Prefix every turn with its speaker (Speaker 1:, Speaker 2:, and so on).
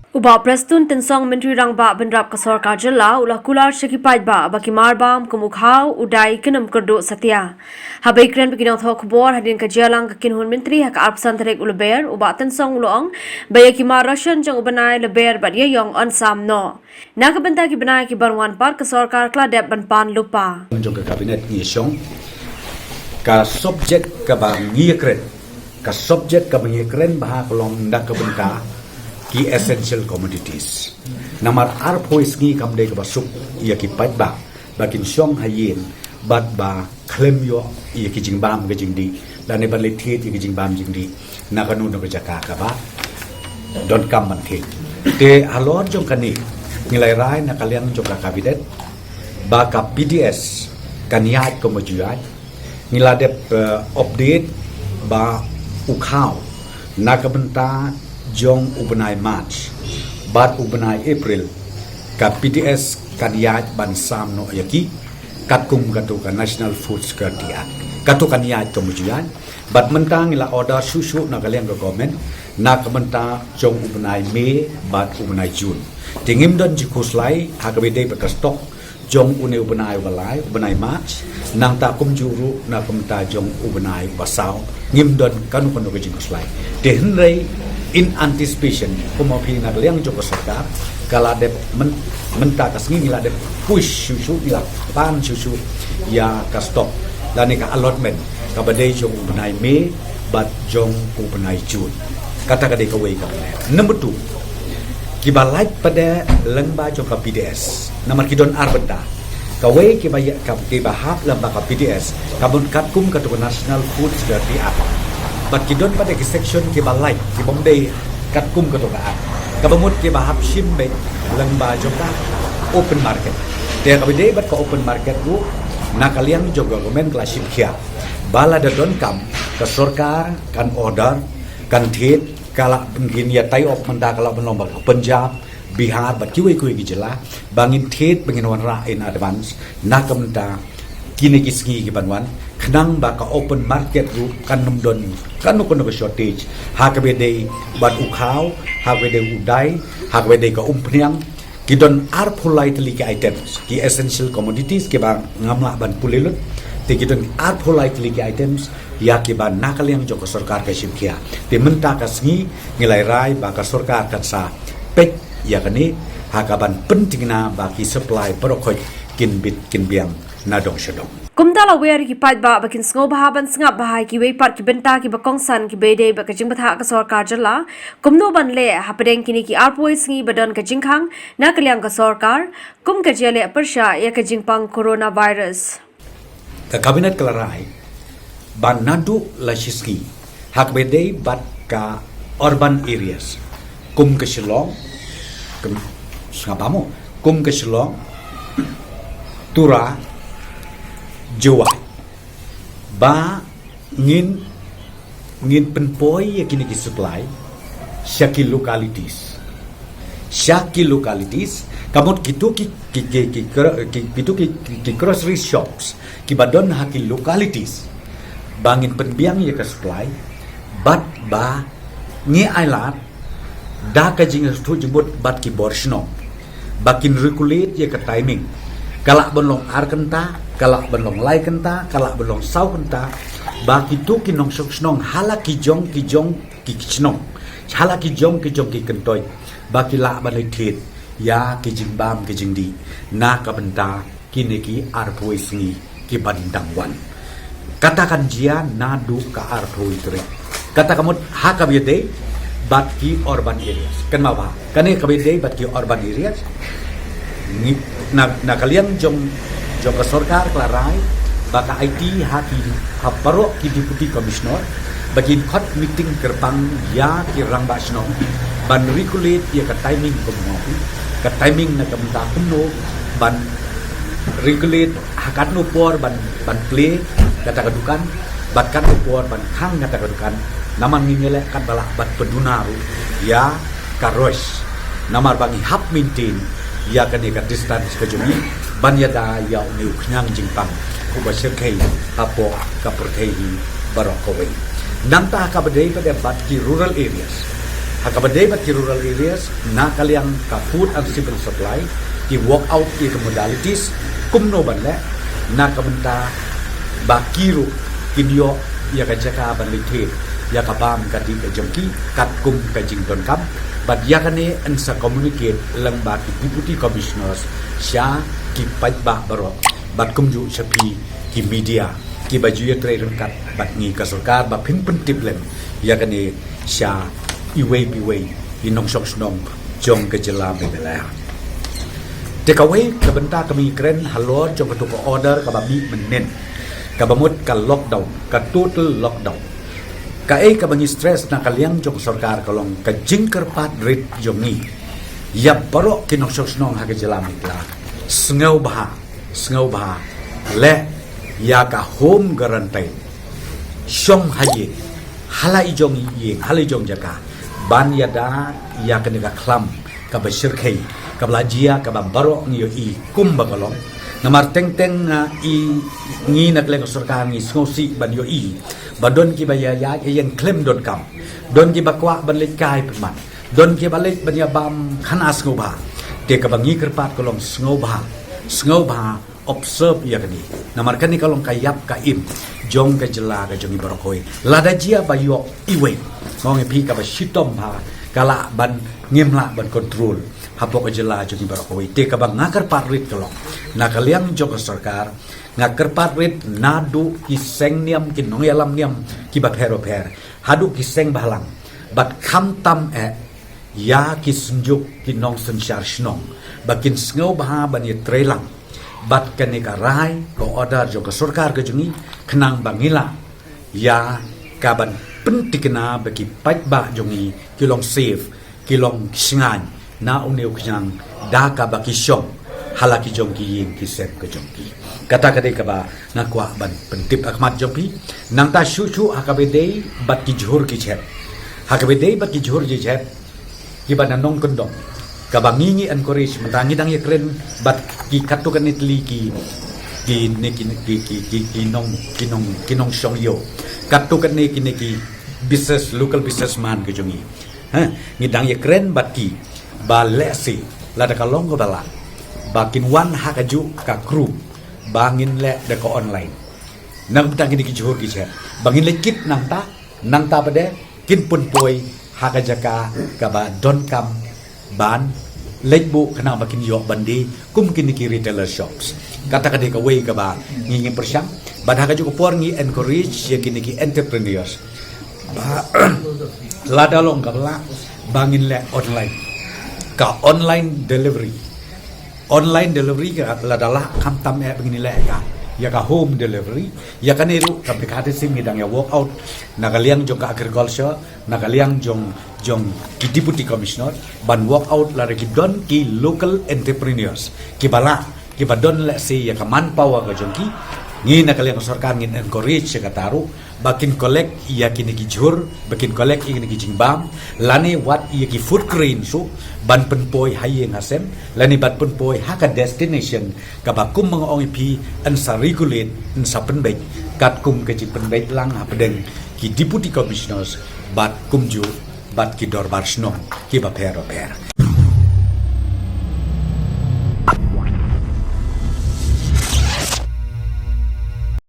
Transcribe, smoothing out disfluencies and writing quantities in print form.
Speaker 1: Uba Prestun Tensong Menteri Rangba Bendrap Kasorkar Jylla ulah kular syakipait ba baki marbam kemukhaw udai kenam Kyrduh Satya. Habai kren beginang thok bor hadin ka Jylla kinhun menteri hak arpsan terek uleber uba Tensong Long bayaki mar Russian jang ubanai leber badia yong on samno. Nakabenta ki benai ki barwan par Kasorkar kladep ban lupa.
Speaker 2: Menjong ke kabinet ngisyong ka subjek ka bang ngikren ka subjek ka bang ngikren bah kolong ndak kabenta ki essential commodities namar arpois ngi kamde ka basuk ia ki paitba bakin syong hayin bat ba klem yo ia ki jingbam ga jingdi dan ne balit thi ki jingbam jingdi na kanu no jaka ka ba don kam man thi te alor jong kani ngilai rai na kalian jong ka kabinet ba ka PDS kaniat ko majuat ngiladep update ba ukhaw na kabenta jong ubenai March bat ubenai April ka PDS kaniyat ban samno yaki katkum katu ka National Food Security Act katu kaniyat kemudian bat mentang ila order susu na kalian ke government na kementa jong ubenai Mei bat ubenai June tingim don jikuslai hakabede bekastok jong une ubenai walai ubenai March nang ta kum juru na kementa jong ubenai basau ngim don kanu ke jikuslai dehnrei in anticipation kumapi nak liang joko sarkar kala dep menta kasngi ngila dep push susu ngila pan susu ya ka stop dan ka allotment ka badai jong benai Mei bat jong benai June kata kadai ka wei ka number 2 kibalai pada lengba jong ka PDS namar kidon arbenta ka wei ki baya ka bahap lengba ka PDS kabun katkum ka National Food Security Act bat kidon pada ki section ki balai ki bombay katkum katokaan kabamut ki bahap shimbe lengba joka open market dia kabide bat ka open market ru nakalian juga government klasik kia bala da don kam ka sarkar kan order kan thit kala begin ya tai op manda kala belum ka Punjab Bihar bat ki kui ki Jylla bangin thit bangin wanra in advance nakamta kini kisgi ki banwan kenang baka open market ru kan numdon kan no shortage hakabede bat ukhaw hakabede udai hakabede ka umpniang kidon ar pulai teli ki items ki essential commodities ki bang ngamla ban pulilut te kidon ar pulai teli ki items ya ki ban nakaliang joko sarkar ka simkia te menta kasngi ngilai rai baka sarkar kan sa pek ya kani hakaban pentingna baki supply perokoj kin bit kin biang nadong syadong
Speaker 1: Kumdala wer ki pait ba bakin sngo bahaban sngap bahai ki wei part ki benta ki bakong san ki bede ba ka jing batha ka sarkar Jylla kumno ban le hapedeng kini ki arpoi sngi badan ka jingkhang na kalyang ka sarkar kum ka jele persha ya ka jingpang coronavirus
Speaker 2: ka kabinet kelarai ban nadu lashiski hak bede bat ka urban areas kum ke Shillong kum sngapamo kum ke Shillong Tura Jawa ba ngin penpoi yakini ki supply syaki localities kamot kitu ki grocery shops ki badon haki localities bangin penbiang ya ka supply bat ba ngi ailat da ka jing tu jebut bat ki borsno bakin regulate ya ka timing kalak benlong ar kenta kalak benlong lai kenta kalak benlong sau kenta baki tu kinong snong hala ki jong ki snong hala ki jong ki kentoy baki la balai thit ya ki jingbam ki jingdi na ka benta kini ki arpoi singi ki bandang wan katakan jia nadu ka arpoi tre kata kamut ha ka biade bat ki urban areas kan ma ba kane ka biade bat ki urban areas na kalian jong ka sarkar klarai baka IT haki haparo ki deputy commissioner bagin khot meeting kerbang ya ki rangba snong ban regulate ya ka timing komopi ka timing na kamta kuno ban regulate hakat no por ban play kata kadukan batkan no por ban khang kata kadukan naman ngingele kat bala bat pedunaru ya ka rush namar bangi hap maintain ya kan dekat distance ke jumi ban ya da ya ni knyang jingpang ku ba serkai apo ka perthei barokowei nang ta ka bedai pada bat ki rural areas hakabade bat ki rural areas na kaliang ka food and civil supply ki walk out ki modalities kumno banle na kabenta bakiru kinyo ya ka jaka ban lithe ya ka bam ka di ka jomki kat kum ka jing don kam but ya kane ansa communicate lang ba ki deputy commissioners sha ki pat ba baro bat kum ju chapi ki media ki baju ya tre kat bat ni ka sarkar ba phin pentip lem ya kane sha iway inong sok snong jong ke Jylla bela take away ka benta kami kren halor jong ka order ka babi menen ka bamut ka lockdown ka total lockdown ka ka bangi stress na kaliang jong sarkar kalong ka jingker pat rit jong ni ya baro kinong sok snong ha ke Jylla bela sngaw bah le ya ka home guarantee syong haye halai jong jaka ban yada ya kena klam ka besyirkai ka belajia ka bambaro ngi i kum bagalong namar teng i ngi nak leng sarkar ngi ngosi ban yo i badon ki baya ya yang claim don kam don ki bakwa ban lek kai peman don ki balik ban ya bam khanas ngoba te ka bangi kerpat kolong ngoba observe ya kani namar kani kalong kayap ka im jong ka Jylla ka jongi barokoi lada jia bayo iwe ngong pi ka ba shitom ha kala ban ngimla ban control hapok ka Jylla jongi barokoi te ka bang ngakar parit kalong na kaliang jong sarkar ngakar parit nadu kiseng niam kinong yalam niam ki ba per hadu kiseng balang bat kham tam ya kisunjuk kinong sensyar shnong bakin sngo bah ban ye trelang bat kanika rai ko order jo ka sarkar ka jungi khnang bangila ya kaban pentikna bagi pajba jongi kilong save kilong singan na uneu knyang da ka baki syong halaki jongki ying ki sep ka jongki kata kade ka ba nakwa ban pentip akmat jongpi nang ta shu hakabedei bat ki jhur ki chet hakabedei bat ki jhur ji chet ki ban nong kondong kabangingi encourage mentangi dang ye kren bat ki katukan itli ki kinong syong yo katukan ne ki business local businessman ke jongi ngidang ye kren bat ki ba lesi lada kalong ko bala bakin wan hakaju ka kru bangin le de ko online nang tang ki jhur ki che bangin le kit nang ta bade kin pun poi hakajaka ka ba don kam ban lejbu kena makin yok bandi kum kini ki retailer shops kata kade ka way ka ba ngingin persyang badha ka juga por ngi encourage ya kini ki entrepreneurs ba lada long ka bala bangin le online delivery ka lada la kam tam begini le ka ya ka home delivery ya ka niru ka bikate sim ngidang ya walk out nakaliang jong ka agriculture nakaliang jong ki deputy commissioner ban walk out la ki don ki local entrepreneurs ki bala ki badon la si ya ka manpower ka jong ki ngi nakaliang sarkar ngin encourage ka taru bakin collect ya kini ki jhur bakin collect ini ki jingbam lani wat ya ki food grain so ban penpoi hayeng hasem lani bat penpoi ha ka destination ka bakum mga ong pi an sa regulate an sa penbek kat kum ke ji penbek lang ha pedeng ki deputy commissioners bat kumju bat ki dorbar sno ki ba per